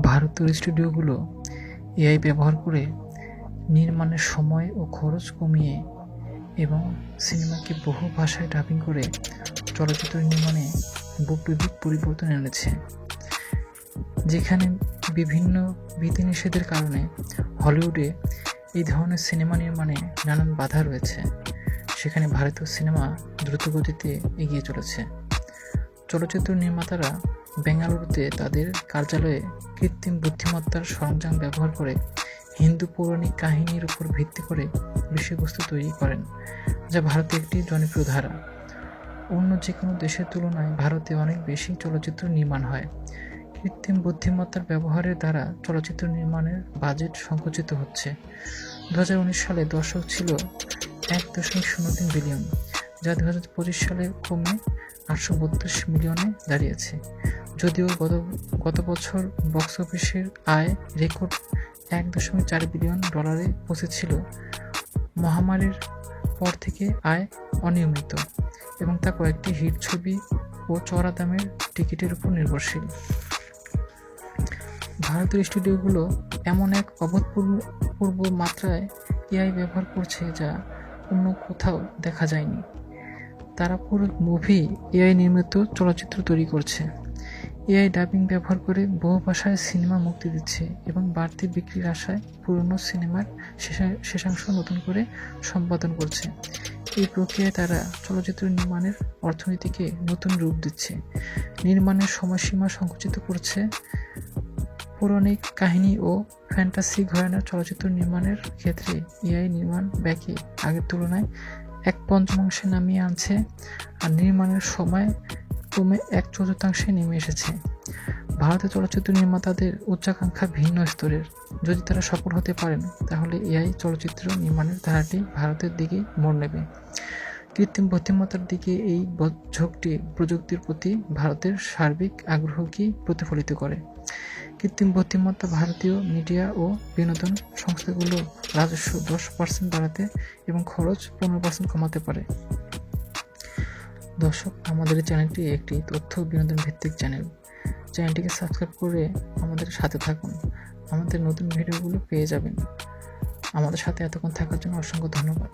ভারতের স্টুডিওগুলো এআই ব্যবহার করে নির্মাণের সময় ও খরচ কমিয়ে এবং সিনেমাকে বহু ভাষায় ডাবিং করে চলচ্চিত্র নির্মাণে বৈপ্লবিক পরিবর্তন এনেছে। যেখানে বিভিন্ন বিধিনিষেধের কারণে হলিউডে এই ধরনের সিনেমা নির্মাণে নানান বাধা রয়েছে, সেখানে ভারতীয় সিনেমা দ্রুতগতিতে এগিয়ে চলেছে। চলচ্চিত্র নির্মাতারা বেঙ্গালুরুতে তাদের কার্যালয়ে কৃত্রিম বুদ্ধিমত্তার সরঞ্জাম ব্যবহার করে হিন্দু পৌরাণিক কাহিনীর উপর ভিত্তি করে বিষয়বস্তু তৈরি করেন, যা ভারতে একটি জনপ্রিয় ধারা। অন্য যে কোনো দেশের তুলনায় ভারতে অনেক বেশি চলচ্চিত্র নির্মাণ হয়। কৃত্রিম বুদ্ধিমত্তার ব্যবহারের দ্বারা চলচ্চিত্র নির্মাণের বাজেট সংকুচিত হচ্ছে। 2019 সালে দর্শক ছিল 1.03 বিলিয়ন, যা 2025 সালে কমে 832 মিলিয়নে দাঁড়িয়েছে। যদিও গত বছর বক্স অফিসের আয় রেকর্ড $1.4 বিলিয়ন পৌঁছেছিল, মহামারীর পর থেকে আয় অনিয়মিত এবং তা কয়েকটি হিট ছবি ও চড়া দামের টিকিটের উপর নির্ভরশীল। ভারতের স্টুডিওগুলো এমন এক অভূতপূর্ব মাত্রায় এআই ব্যবহার করছে যা অন্য কোথাও দেখা যায়নি। তারা পুরো মুভি এআই নির্মিত চলচ্চিত্র তৈরি করছে, এআই ডাবিং ব্যবহার করে বহু ভাষায় সিনেমা মুক্তি দিচ্ছে এবং বাড়তি বিক্রির আশায় পুরনো সিনেমার শেষাংশ নতুন করে সম্পাদন করছে। এই প্রক্রিয়ায় তারা চলচ্চিত্র নির্মাণের অর্থনীতিকে নতুন রূপ দিচ্ছে, নির্মাণের সময়সীমা সংকুচিত করছে। পৌরাণিক কাহিনী ও ফ্যান্টাসি ঘরানার চলচ্চিত্র নির্মাণের ক্ষেত্রে এআই নির্মাণ ব্যয়কে আগের তুলনায় 1/5 নামিয়ে আনছে, আর নির্মাণের সময় কমে 1/4 নেমে এসেছে। ভারতের চলচ্চিত্র নির্মাতাদের উচ্চাকাঙ্ক্ষা ভিন্ন স্তরের। যদি তারা সফল হতে পারেন, তাহলে এআই চলচ্চিত্র নির্মাণের ধারাটি ভারতের দিকেই মোড় নেবে। কৃত্রিম বুদ্ধিমত্তার দিকে এই ঝোঁকটি প্রযুক্তির প্রতি ভারতের সার্বিক আগ্রহকেই প্রতিফলিত করে। কৃত্রিম বুদ্ধিমত্তা ভারতীয় মিডিয়া ও বিনোদন সংস্থাগুলো রাজস্ব 10% বাড়াতে এবং খরচ 15% কমাতে পারে। দর্শক, আমাদের এই চ্যানেলটি একটি তথ্য বিনোদন ভিত্তিক চ্যানেল। চ্যানেলটিকে সাবস্ক্রাইব করে আমাদের সাথে থাকুন, আমাদের নতুন ভিডিওগুলো পেয়ে যাবেন। আমাদের সাথে এতক্ষণ থাকার জন্য অসংখ্য ধন্যবাদ।